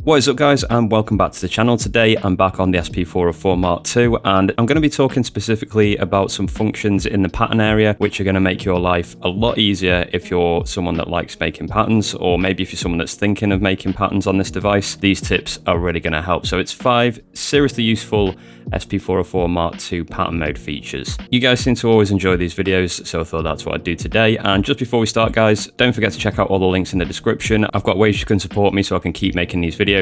What is up guys, and welcome back to the channel. Today I'm back on the SP404-MK2 and I'm going to be talking specifically about some functions in the pattern area which are going to make your life a lot easier if you're someone that likes making patterns, or maybe if you're someone that's thinking of making patterns on this device. These tips are really going to help. So it's 5 seriously useful SP404-MK2 pattern mode features. You guys seem to always enjoy these videos, so I thought that's what I'd do today. And just before we start guys, don't forget to check out all the links in the description. I've got ways you can support me so I can keep making these videos.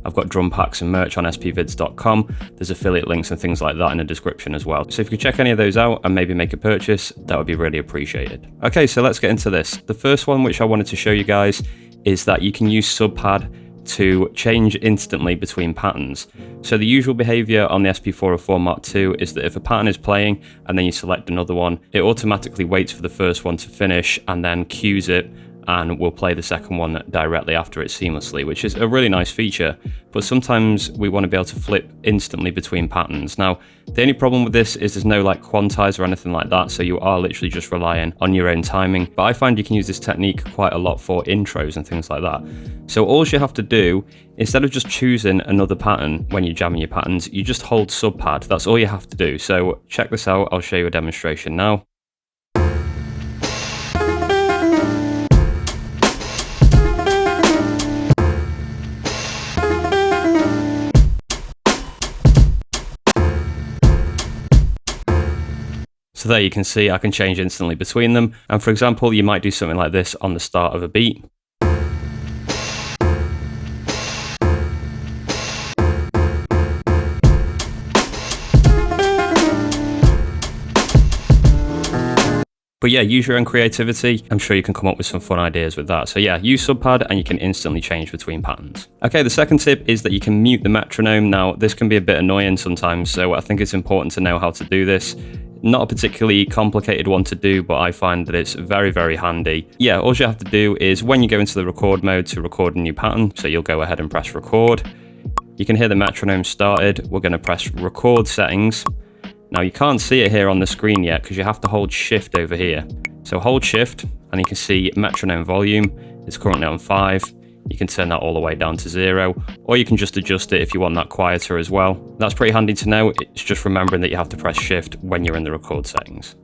I've got drum packs and merch on spvids.com. There's affiliate links and things like that in the description as well. So if you could check any of those out and maybe make a purchase, that would be really appreciated. Okay, so let's get into this. The first one which I wanted to show you guys is that you can use subpad to change instantly between patterns. So the usual behavior on the SP404-MK2 is that if a pattern is playing and then you select another one, it automatically waits for the first one to finish and then cues it and we'll play the second one directly after it seamlessly, which is a really nice feature. But sometimes we want to be able to flip instantly between patterns. Now, the only problem with this is there's no like quantize or anything like that, so you are literally just relying on your own timing. But I find you can use this technique quite a lot for intros and things like that. So all you have to do, instead of just choosing another pattern when you're jamming your patterns, you just hold subpad. That's all you have to do. So check this out, I'll show you a demonstration now. So there you can see I can change instantly between them. And for example, you might do something like this on the start of a beat. But yeah, use your own creativity. I'm sure you can come up with some fun ideas with that. So yeah, use subpad and you can instantly change between patterns. Okay, the second tip is that you can mute the metronome. Now, this can be a bit annoying sometimes, so I think it's important to know how to do this. Not a particularly complicated one to do, but I find that it's very, very handy. Yeah, all you have to do is when you go into the record mode to record a new pattern, so you'll go ahead and press record. You can hear the metronome started. We're going to press record settings. Now you can't see it here on the screen yet because you have to hold shift over here. So hold shift and you can see Metronome Volume is currently on 5. You can turn that all the way down to 0, or you can just adjust it if you want that quieter as well. That's pretty handy to know. It's just remembering that you have to press shift when you're in the record settings.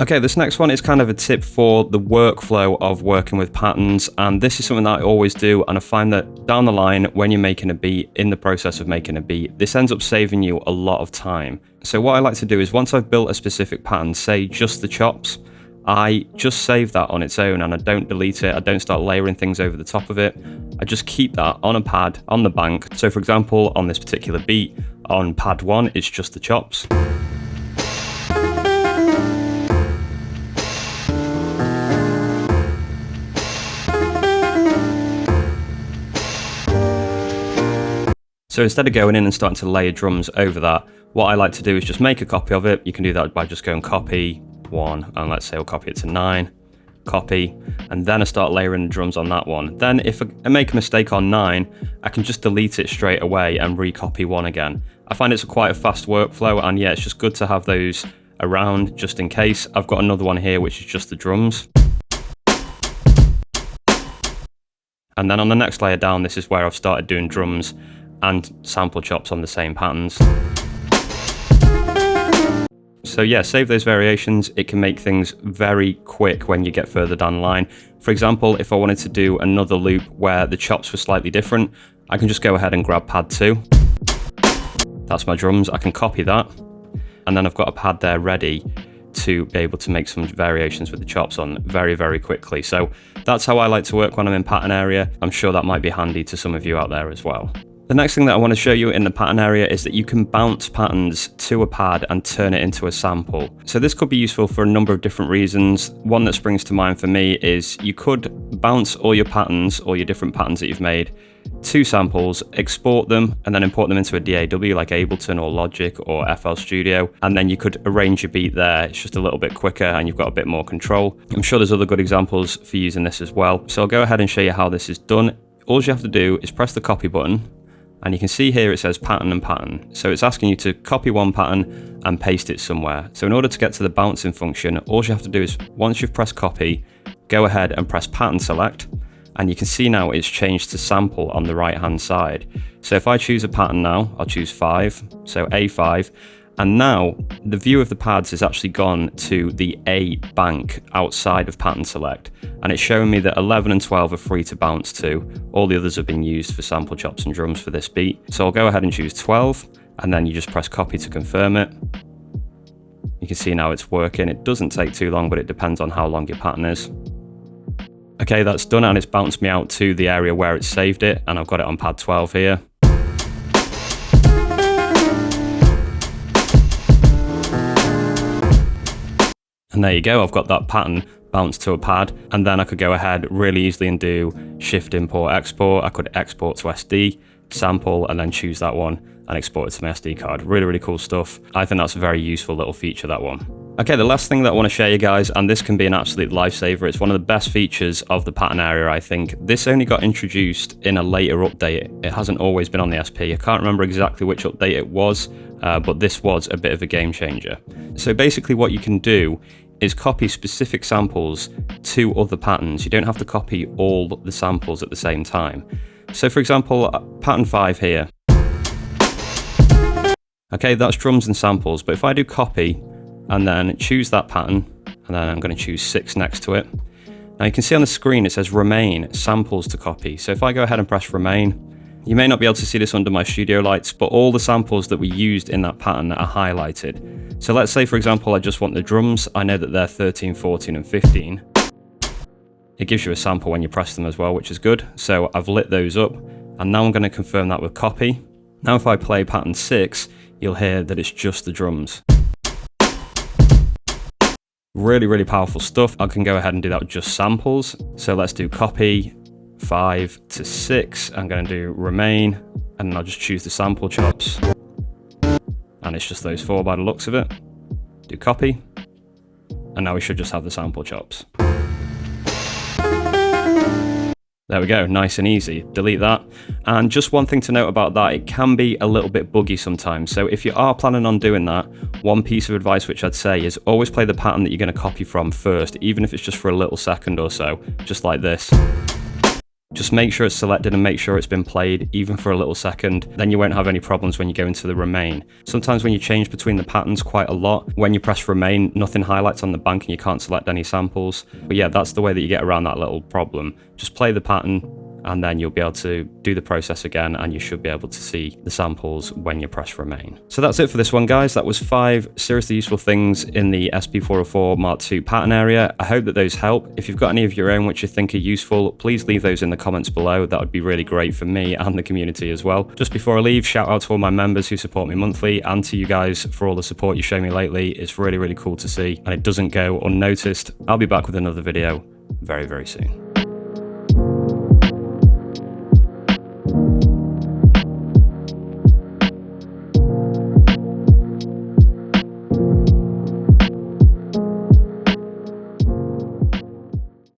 Okay, this next one is kind of a tip for the workflow of working with patterns, and this is something that I always do, and I find that down the line when you're making a beat, in the process of making a beat, this ends up saving you a lot of time. So what I like to do is once I've built a specific pattern, say just the chops, I just save that on its own and I don't delete it, I don't start layering things over the top of it. I just keep that on a pad, on the bank. So for example, on this particular beat, on pad 1, it's just the chops. So instead of going in and starting to layer drums over that, what I like to do is just make a copy of it. You can do that by just going copy 1, and let's say I'll copy it to 9, copy, and then I start layering the drums on that one. Then if I make a mistake on 9, I can just delete it straight away and recopy 1 again. I find it's quite a fast workflow, and yeah, it's just good to have those around just in case. I've got another one here which is just the drums. And then on the next layer down, this is where I've started doing drums and sample chops on the same patterns. So yeah, save those variations. It can make things very quick when you get further down the line. For example, if I wanted to do another loop where the chops were slightly different, I can just go ahead and grab pad 2. That's my drums. I can copy that. And then I've got a pad there ready to be able to make some variations with the chops on very, very quickly. So that's how I like to work when I'm in pattern area. I'm sure that might be handy to some of you out there as well. The next thing that I want to show you in the pattern area is that you can bounce patterns to a pad and turn it into a sample. So this could be useful for a number of different reasons. One that springs to mind for me is you could bounce all your patterns, all your different patterns that you've made, to samples, export them, and then import them into a DAW like Ableton or Logic or FL Studio, and then you could arrange your beat there. It's just a little bit quicker and you've got a bit more control. I'm sure there's other good examples for using this as well. So I'll go ahead and show you how this is done. All you have to do is press the copy button, and you can see here it says pattern and pattern. So it's asking you to copy one pattern and paste it somewhere. So in order to get to the bouncing function, all you have to do is once you've pressed copy, go ahead and press pattern select, and you can see now it's changed to sample on the right hand side. So if I choose a pattern now, I'll choose 5, so A5, and now the view of the pads is actually gone to the A bank outside of pattern select, and it's showing me that 11 and 12 are free to bounce to. All the others have been used for sample chops and drums for this beat. So I'll go ahead and choose 12, and then you just press copy to confirm it. You can see now it's working. It doesn't take too long, but it depends on how long your pattern is. Okay, that's done, and it's bounced me out to the area where it saved it, and I've got it on pad 12 here. And there you go, I've got that pattern bounced to a pad, and then I could go ahead really easily and do shift import export. I could export to SD, sample, and then choose that one and export it to my SD card. Really, really cool stuff. I think that's a very useful little feature, that one. Okay, the last thing that I want to share you guys, and this can be an absolute lifesaver, it's one of the best features of the pattern area, I think. This only got introduced in a later update. It hasn't always been on the SP. I can't remember exactly which update it was, but this was a bit of a game changer. So basically what you can do is copy specific samples to other patterns. You don't have to copy all the samples at the same time. So for example, pattern 5 here. Okay, that's drums and samples, but if I do copy and then choose that pattern, and then I'm going to choose 6 next to it. Now you can see on the screen it says remain samples to copy. So if I go ahead and press remain, you may not be able to see this under my studio lights, but all the samples that we used in that pattern are highlighted. So let's say, for example, I just want the drums. I know that they're 13, 14, and 15. It gives you a sample when you press them as well, which is good. So I've lit those up, and now I'm going to confirm that with copy. Now if I play pattern 6, you'll hear that it's just the drums. Really, really powerful stuff. I can go ahead and do that with just samples. So let's do copy 5 to 6. I'm going to do remain, and I'll just choose the sample chops. And it's just those 4 by the looks of it. Do copy, and now we should just have the sample chops. There we go, nice and easy. Delete that. And just one thing to note about that, it can be a little bit buggy sometimes. So if you are planning on doing that, one piece of advice which I'd say is always play the pattern that you're going to copy from first, even if it's just for a little second or so, just like this. Just make sure it's selected and make sure it's been played, even for a little second. Then you won't have any problems when you go into the remain. Sometimes when you change between the patterns quite a lot, when you press remain, nothing highlights on the bank and you can't select any samples. But yeah, that's the way that you get around that little problem. Just play the pattern, and then you'll be able to do the process again, and you should be able to see the samples when you press remain. So that's it for this one, guys. That was 5 seriously useful things in the SP404 Mark II pattern area. I hope that those help. If you've got any of your own which you think are useful, please leave those in the comments below. That would be really great for me and the community as well. Just before I leave, shout out to all my members who support me monthly, and to you guys for all the support you show me lately. It's really, really cool to see, and it doesn't go unnoticed. I'll be back with another video very, very soon.